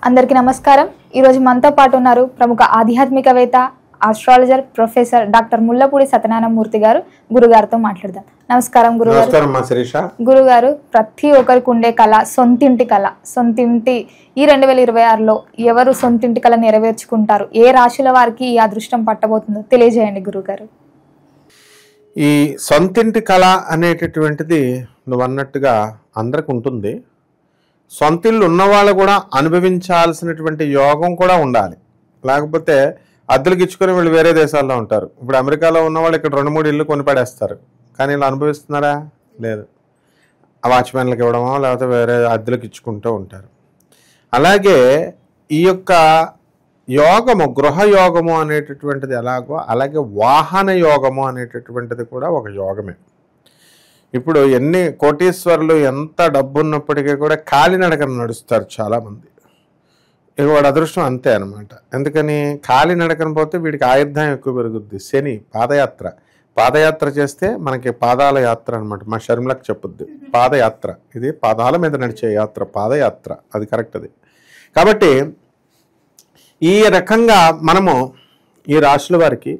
అందరికీ నమస్కారం. ఈరోజు మనతో పాటు ఉన్నారు ప్రముఖ ఆధ్యాత్మికవేత్త, astrologer professor doctor Mullapudi Satyanarayana Murthy గారు. గురుగారితో మాట్లాడదాం. నమస్కారం గురుగారు. గురుగారు, ప్రతి ఒక్కరికి ఉండే కళ సొంతింటి కళ. సొంతింటి ఈ 2026లో ఎవరు సొంతింటి కళ నెరవేర్చుకుంటారు? ఏ రాశుల వారికి ఈ అదృష్టం పట్టబోతుందో తెలియజేయండి గురుగారు. ఈ సొంతింటి కళ అనేటటువంటిది నువ్వు అన్నట్టుగా అందరికి ఉంటుంది. సొంతిల్లు ఉన్నవాళ్ళు కూడా అనుభవించాల్సినటువంటి యోగం కూడా ఉండాలి. లేకపోతే అద్దెలకు ఇచ్చుకొని వీళ్ళు వేరే దేశాల్లో ఉంటారు. ఇప్పుడు అమెరికాలో ఉన్నవాళ్ళు ఇక్కడ 2-3 ఇళ్ళు కొని పడేస్తారు. కానీ వీళ్ళు అనుభవిస్తున్నారా? లేదు. వాచ్మెన్లకు ఇవ్వడమో లేకపోతే వేరే అద్దెలకు ఇచ్చుకుంటూ ఉంటారు. అలాగే ఈ యొక్క యోగము, గృహ యోగము అనేటటువంటిది ఎలాగో అలాగే వాహన యోగము అనేటటువంటిది కూడా ఒక యోగమే. ఇప్పుడు ఎన్ని కోటీశ్వరులు ఎంత డబ్బు ఉన్నప్పటికీ కూడా కాలినడకన నడుస్తారు చాలామంది. ఇక వాడు అదృష్టం అంతే అనమాట. ఎందుకని కాలినడకన పోతే వీడికి ఆయుర్దాయం ఎక్కువ పెరుగుద్ది. శని పాదయాత్ర చేస్తే మనకి పాదాల యాత్ర అనమాట. మా షర్మిలకు చెప్పుద్ది పాదయాత్ర. ఇది పాదాల మీద నడిచే యాత్ర, పాదయాత్ర. అది కరెక్ట్. అది కాబట్టి ఈ రకంగా మనము ఈ రాశుల వారికి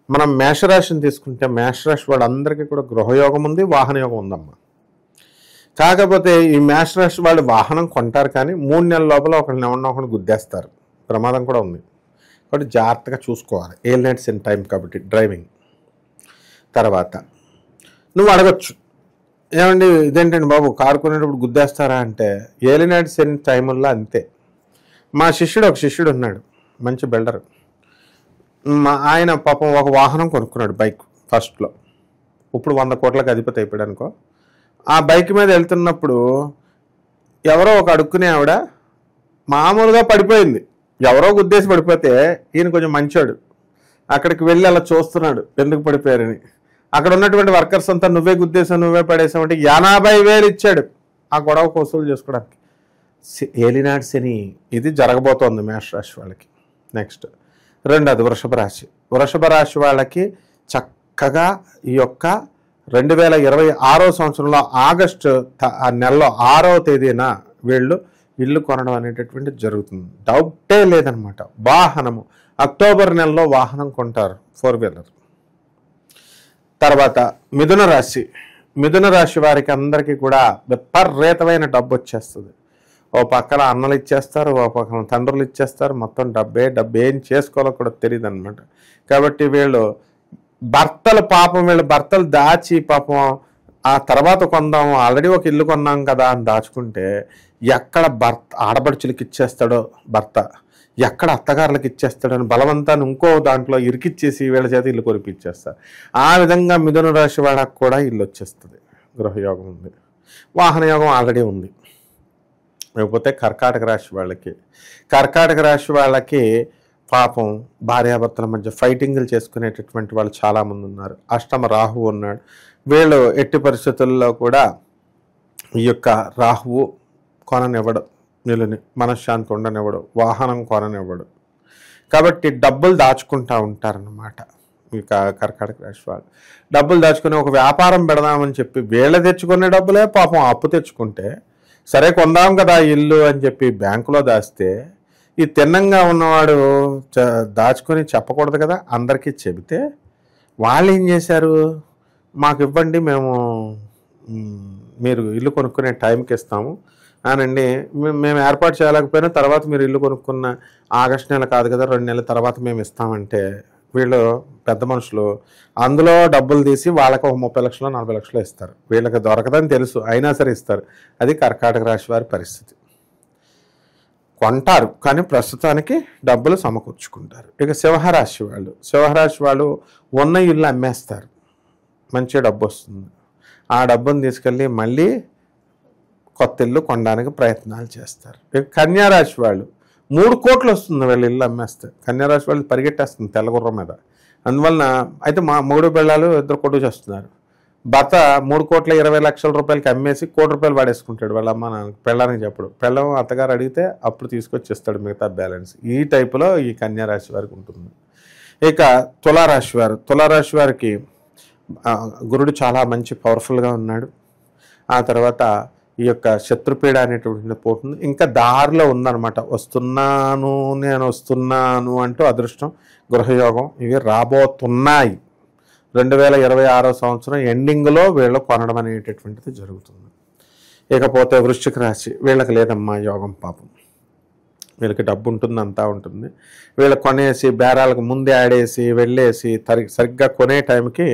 మనం మేషరాశిని తీసుకుంటే మేషరాశి వాళ్ళందరికీ కూడా గృహయోగం ఉంది, వాహన యోగం ఉందమ్మా. కాకపోతే ఈ మేషరాశి వాళ్ళు వాహనం కొంటారు, కానీ 3 నెలల లోపల ఒకరిని గుద్దేస్తారు. ప్రమాదం కూడా ఉంది. కాబట్టి జాగ్రత్తగా చూసుకోవాలి. ఏలినాటి ఇన్ టైం కాబట్టి డ్రైవింగ్. తర్వాత నువ్వు అడగచ్చు, ఏమండి ఇదేంటండి బాబు కారు కొనేటప్పుడు గుద్దేస్తారా అంటే, ఏలినాటి ఇన్ టైముల్లో అంతే. మా ఒక శిష్యుడు ఉన్నాడు, మంచి బిల్డర్. ఆయన పాపం ఒక వాహనం కొనుక్కున్నాడు, బైక్ ఫస్ట్లో. ఇప్పుడు 100 కోట్లకు అధిపతి అయిపోయాడు అనుకో. ఆ బైక్ మీద వెళ్తున్నప్పుడు ఎవరో ఒక అడుక్కునే ఆవిడ మామూలుగా పడిపోయింది. ఎవరో గుద్దేసి పడిపోతే ఈయన కొంచెం మంచోడు, అక్కడికి వెళ్ళి అలా చూస్తున్నాడు ఎందుకు పడిపోయారని. అక్కడ ఉన్నటువంటి వర్కర్స్ అంతా నువ్వే గుద్దేసావు, నువ్వే పడేసావు అంటే 80,000 ఇచ్చాడు ఆ గొడవకు వసూలు చేసుకోవడానికి. ఏలినాటి శని ఇది జరగబోతోంది మేషరాశి వాళ్ళకి. నెక్స్ట్ రెండోది వృషభ రాశి వాళ్ళకి చక్కగా ఈ యొక్క 2026 సంవత్సరంలో ఆగస్టు నెలలో 6వ తేదీన వీళ్ళు ఇల్లు కొనడం అనేటటువంటి జరుగుతుంది. డౌటే లేదనమాట. వాహనము అక్టోబర్ నెలలో వాహనం కొంటారు, 4-వీలర్. తర్వాత మిథున రాశి వారికి అందరికీ కూడా విపరీతమైన డబ్బు వచ్చేస్తుంది. ఓ పక్కన అన్నలు ఇచ్చేస్తారు, ఓ పక్కన తండ్రులు ఇచ్చేస్తారు. మొత్తం డబ్బే ఏం చేసుకోవాలో కూడా తెలియదు అనమాట. కాబట్టి వీళ్ళు భర్తలు దాచి పాపం ఆ తర్వాత కొందాము, ఆల్రెడీ ఒక ఇల్లు కొన్నాం కదా అని దాచుకుంటే ఎక్కడ ఆడపడుచులకి ఇచ్చేస్తాడో భర్త, ఎక్కడ అత్తగారులకు ఇచ్చేస్తాడని బలవంతాన్ని ఇంకో దాంట్లో ఇరికిచ్చేసి వీళ్ళ చేత ఇల్లు కొనిపించేస్తారు. ఆ విధంగా మిథున రాశి వాళ్ళకి కూడా ఇల్లు వచ్చేస్తుంది. గృహయోగం ఉంది, వాహన యోగం ఆల్రెడీ ఉంది. లేకపోతే కర్కాటక రాశి వాళ్ళకి పాపం భార్యాభర్తల మధ్య ఫైటింగ్లు చేసుకునేటటువంటి వాళ్ళు చాలామంది ఉన్నారు. అష్టమ రాహువు ఉన్నాడు. వీళ్ళు ఎట్టి పరిస్థితుల్లో కూడా ఈ యొక్క రాహువు కొననివ్వడు, వీళ్ళని మనశ్శాంతి ఉండనివ్వడు, వాహనం కొననివ్వడు. కాబట్టి డబ్బులు దాచుకుంటూ ఉంటారన్నమాట. ఈ కర్కాటక రాశి వాళ్ళు డబ్బులు దాచుకుని ఒక వ్యాపారం పెడదామని చెప్పి వీళ్ళ తెచ్చుకునే డబ్బులే పాపం అప్పు తెచ్చుకుంటే, సరే కొందాం కదా ఇల్లు అని చెప్పి బ్యాంకులో దాస్తే, ఈ తిన్నంగా ఉన్నవాడు దాచుకొని చెప్పకూడదు కదా, అందరికీ చెబితే వాళ్ళు ఏం చేశారు, మాకు ఇవ్వండి, మీరు ఇల్లు కొనుక్కునే టైంకి ఇస్తాము అనండి, మేము ఏర్పాటు చేయలేకపోయినా తర్వాత మీరు ఇల్లు కొనుక్కున్న ఆగస్టు నెల కాదు కదా 2 నెలల తర్వాత మేము ఇస్తామంటే, వీళ్ళు పెద్ద మనుషులు అందులో డబ్బులు తీసి వాళ్ళకు ఒక 30 లక్షలు 40 లక్షలు ఇస్తారు. వీళ్ళకి దొరకదని తెలుసు, అయినా సరే ఇస్తారు. అది కర్కాటక రాశి వారి పరిస్థితి. కొంటారు కానీ ప్రస్తుతానికి డబ్బులు సమకూర్చుకుంటారు. ఇక సింహరాశి వాళ్ళు ఉన్న ఇల్లు అమ్మేస్తారు, మంచి డబ్బు వస్తుంది. ఆ డబ్బును తీసుకెళ్ళి మళ్ళీ కొత్త ఇల్లు కొనడానికి ప్రయత్నాలు చేస్తారు. ఇక కన్యారాశి వాళ్ళు 3 కోట్లు వస్తుంది వీళ్ళు ఇల్లు అమ్మేస్తే. కన్యారాశి వాళ్ళు పరిగెట్టేస్తుంది తెల్లగుర్రం మీద. అందువలన అయితే మా 3 పిల్లలు 2 కొట్టు చేస్తున్నారు. భర్త 3,20 లక్షల రూపాయలకి అమ్మేసి 1 కోటి రూపాయలు పడేసుకుంటాడు వాళ్ళ అమ్మ నాన్నకి, పెళ్ళానికి చెప్పడు. పెళ్ళం అత్తగారు అడిగితే అప్పుడు తీసుకొచ్చి ఇస్తాడు మిగతా బ్యాలెన్స్. ఈ టైపులో ఈ కన్యారాశి వారికి ఉంటుంది. ఇక తులారాశి వారికి గురుడు చాలా మంచి పవర్ఫుల్గా ఉన్నాడు. ఆ తర్వాత ఈ యొక్క శత్రుపీడ అనేటువంటిది పోతుంది. ఇంకా దారిలో ఉందన్నమాట. నేను వస్తున్నాను అంటూ అదృష్టం, గృహయోగం ఇవి రాబోతున్నాయి. 2026 సంవత్సరం ఎండింగ్లో వీళ్ళు కొనడం అనేటటువంటిది జరుగుతుంది. ఇకపోతే వృశ్చిక రాశి, వీళ్ళకి లేదమ్మా యోగం పాపం. వీళ్ళకి డబ్బు ఉంటుంది, అంతా ఉంటుంది. వీళ్ళు కొనేసి బేరాలకు ముందే ఆడేసి వెళ్ళేసి సరిగ్గా కొనే టైంకి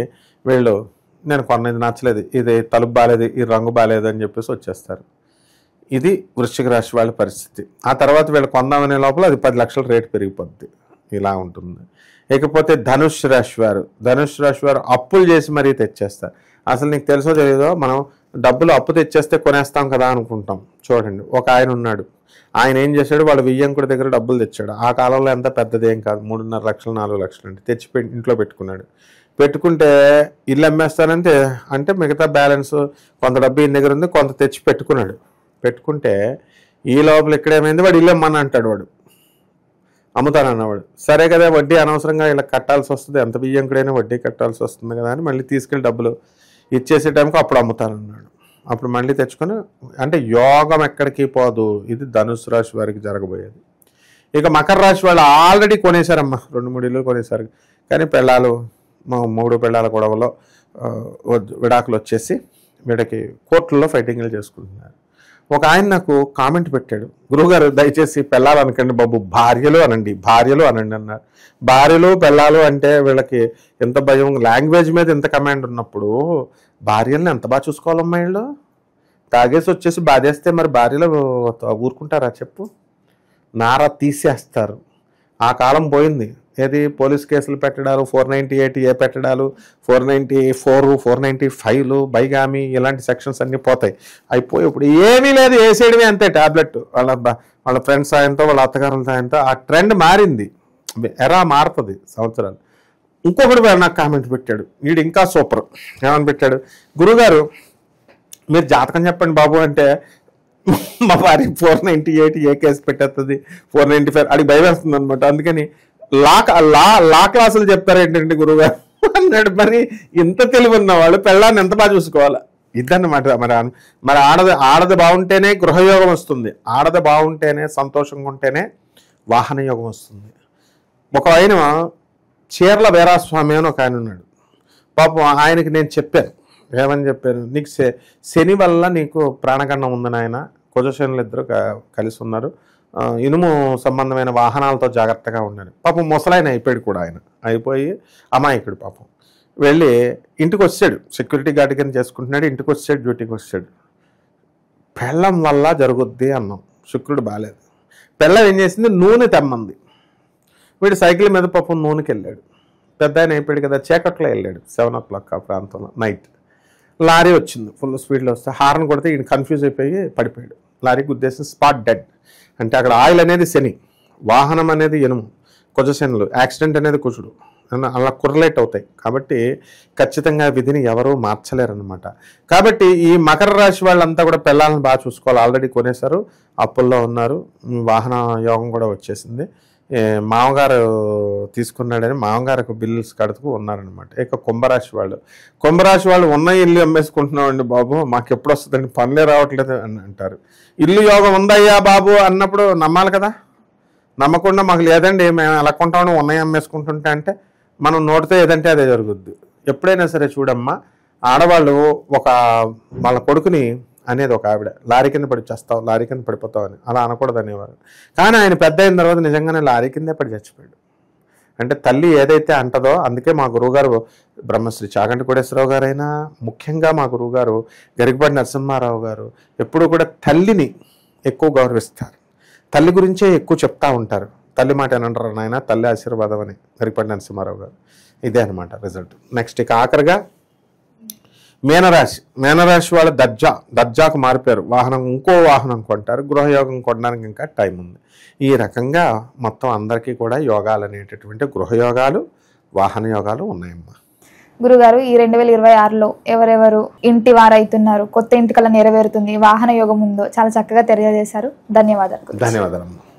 వీళ్ళు నేను కొన్నది నచ్చలేదు, ఇది తలుపు బాలేదు, ఈ రంగు బాలేదు అని చెప్పేసి వచ్చేస్తారు. ఇది వృశ్చిక రాశి వాళ్ళ పరిస్థితి. ఆ తర్వాత వీళ్ళు కొందామనే లోపల అది 10 లక్షల రేటు పెరిగిపోద్ది. ఇలా ఉంటుంది. ఇకపోతే ధనుష్ రాశి వారు అప్పులు చేసి మరీ తెచ్చేస్తారు. అసలు నీకు తెలుసో తెలియదో, మనం డబ్బులు అప్పు తెచ్చేస్తే కొనేస్తాం కదా అనుకుంటాం. చూడండి, ఒక ఆయన ఉన్నాడు. ఆయన ఏం చేశాడు, వాళ్ళ వియ్యంకుడి దగ్గర డబ్బులు తెచ్చాడు. ఆ కాలంలో ఎంత పెద్దదేం కాదు, 3.5 లక్షలు 4 లక్షలు అంటే తెచ్చి ఇంట్లో పెట్టుకున్నాడు. పెట్టుకుంటే ఇల్లు అమ్మేస్తానంటే అంటే మిగతా బ్యాలెన్స్ కొంత డబ్బు ఈయన దగ్గర ఉంది, కొంత తెచ్చి పెట్టుకుంటే ఈ లోపల ఇక్కడేమైంది, వాడు ఇల్లు అమ్మని అంటాడు. వాడు అమ్ముతానన్నవాడు. సరే కదా, వడ్డీ అనవసరంగా ఇలా కట్టాల్సి వస్తుంది, ఎంత బియ్యంకుడైనా వడ్డీ కట్టాల్సి వస్తుంది కదా అని మళ్ళీ తీసుకెళ్ళి డబ్బులు ఇచ్చేసే టైంకి అప్పుడు అమ్ముతానన్నాడు. అప్పుడు మళ్ళీ తెచ్చుకొని, అంటే యోగం ఎక్కడికి పోదు. ఇది ధనుసు రాశి వారికి జరగబోయేది. ఇక మకర రాశి వాళ్ళు ఆల్రెడీ కొనేశారమ్మా, 2-3 ఇల్లు కొనేశారు. కానీ పెళ్ళాలు 3 పెళ్ళాల గొడవలో విడాకులు వచ్చేసి వీడికి కోర్టుల్లో ఫైటింగ్లు చేసుకుంటున్నారు. ఒక ఆయన నాకు కామెంట్ పెట్టాడు, గురువుగారు దయచేసి పెళ్ళాలు అనకండి బాబు, భార్యలు అనండి అన్నారు. భార్యలు పెళ్ళాలు అంటే వీళ్ళకి ఎంత భయం, లాంగ్వేజ్ మీద ఎంత కమాండ్ ఉన్నప్పుడు భార్యల్ని ఎంత బాగా చూసుకోవాలమ్మా. వీళ్ళు తాగేసి వచ్చేసి బాధేస్తే మరి భార్యలు ఊరుకుంటారా చెప్పు? నారా తీసేస్తారు. ఆ కాలం పోయింది. ఏది పోలీస్ కేసులు పెట్టడాలు, 498A పెట్టడాలు, 494, 495 బైగామి ఇలాంటి సెక్షన్స్ అన్నీ పోతాయి. అయిపోయి ఇప్పుడు ఏమీ లేదు, వేసేయడమే అంతే. టాబ్లెట్ వాళ్ళ ఫ్రెండ్స్ సాయంతో, వాళ్ళ అత్తగారుల సాయంతో ఆ ట్రెండ్ మారింది. ఎరా మారుతుంది సంవత్సరాలు. ఇంకొకటి నాకు కామెంట్ పెట్టాడు, వీడు ఇంకా సూపర్. ఏమని పెట్టాడు, గురుగారు మీరు జాతకం చెప్పండి బాబు అంటే మా వారి 498A కేసు పెట్టేస్తుంది, 495 అడిగి భయం వేస్తుంది అనమాట. అందుకని లా క్లాసులు చెప్తారు ఏంటంటే గురువుగారు అన్నాడు. మరి ఇంత తెలివి ఉన్నవాళ్ళు పెళ్ళాన్ని ఎంత బాగా చూసుకోవాలి, ఇదన్నమాట. మరి ఆడది బాగుంటేనే గృహయోగం వస్తుంది, ఆడది బాగుంటేనే సంతోషంగా ఉంటేనే వాహన యోగం వస్తుంది. ఒక ఆయన చీర్ల వీరాస్వామి అని ఒక ఆయన ఉన్నాడు. పాపం ఆయనకి నేను చెప్పాను, ఏమని చెప్పాను, నీకు శని వల్ల నీకు ప్రాణగండం ఉందని. ఆయన కుజశనులు ఇద్దరు కలిసి ఉన్నారు, ఇనుము సంబంధమైన వాహనాలతో జాగ్రత్తగా ఉన్నాడు. పాపం ముసలాయన అయిపోయాడు కూడా. ఆయన అయిపోయి అమాయకుడు పాపం. వెళ్ళి ఇంటికి వచ్చాడు, సెక్యూరిటీ గార్డ్ కింద చేసుకుంటున్నాడు. ఇంటికి వచ్చాడు, డ్యూటీకి వచ్చాడు. పెళ్ళం వల్ల జరుగుద్ది అన్నాం. శుక్రుడు బాగాలేదు. పెళ్ళం ఏం చేసింది, నూనె తెమ్మంది. వీడు సైకిల్ మీద పాపం నూనెకి వెళ్ళాడు. పెద్ద ఆయన అయిపోయాడు కదా, చీకట్లో వెళ్ళాడు. 7 o'clock ఆ ప్రాంతంలో నైట్. లారీ వచ్చింది, ఫుల్ స్పీడ్లో వస్తే హార్న్ కొడితే ఈయన కన్ఫ్యూజ్ అయిపోయి పడిపోయాడు. లారీకి ఉద్దేశం స్పాట్ డెడ్. అంటే అక్కడ ఆయిల్ అనేది శని, వాహనం అనేది ఇనుము, కుజశనులు, యాక్సిడెంట్ అనేది కుజుడు, అలా కొరలేట్ అవుతాయి. కాబట్టి ఖచ్చితంగా విధిని ఎవరూ మార్చలేరన్నమాట. కాబట్టి ఈ మకర రాశి వాళ్ళంతా కూడా పిల్లలను బాగా చూసుకోవాలి. ఆల్రెడీ కొనేశారు, అప్పుల్లో ఉన్నారు, వాహన యోగం కూడా వచ్చేసింది. మామగారు తీసుకున్నాడని మామగారికి బిల్లుస్ కడుతూ ఉన్నారనమాట. ఇక కుంభరాశి వాళ్ళు ఉన్న ఇల్లు అమ్మేసుకుంటున్నామండి బాబు, మాకు ఎప్పుడు వస్తుందండి, పనులే రావట్లేదు అని అంటారు. ఇల్లు యోగం ఉందయ్యా బాబు అన్నప్పుడు నమ్మాలి కదా. నమ్మకుండా మాకు లేదండి మేము ఎలా కొంటామని ఉన్నాయి అమ్మేసుకుంటుంటే అంటే మనం నోటితో ఏదంటే అదే జరుగుద్ది. ఎప్పుడైనా సరే చూడమ్మా, ఆడవాళ్ళు వాళ్ళ కొడుకుని అనేది ఒక ఆవిడ, లారీ కింద పడి చేస్తావు, లారీ కింద పడిపోతావు అని అలా అనకూడదు అనేవారు. కానీ ఆయన పెద్ద అయిన తర్వాత నిజంగానే లారీ కిందే పడి చచ్చిపోయాడు. అంటే తల్లి ఏదైతే అంటదో, అందుకే మా గురువుగారు బ్రహ్మశ్రీ చాగంటి కోటేశ్వరరావు గారైనా, ముఖ్యంగా మా గురువుగారు గరికపాటి నరసింహారావు గారు ఎప్పుడూ కూడా తల్లిని ఎక్కువ గౌరవిస్తారు, తల్లి గురించే ఎక్కువ చెప్తా ఉంటారు. తల్లి మాట ఏనంటారు నాయన, తల్లి ఆశీర్వాదం అని గరికపాటి నరసింహారావు గారు. ఇదే అనమాట రిజల్ట్. నెక్స్ట్ ఇక ఆఖరిగా మీనరాశి వాళ్ళ దర్జాకు మారిపోయారు. ఇంకో వాహనం కొంటారు, గృహయోగం కొనడానికి ఇంకా టైం ఉంది. ఈ రకంగా మొత్తం అందరికీ కూడా యోగాలు అనేటటువంటి గృహయోగాలు, వాహన యోగాలు ఉన్నాయమ్మా. గురుగారు, ఈ 2026లో ఎవరెవరు ఇంటి వారైతున్నారు, కొత్త ఇంటికల్లా నెరవేరుతుంది, వాహన యోగం ఉందో చాలా చక్కగా తెలియజేశారు. ధన్యవాదాలు. ధన్యవాదాలు.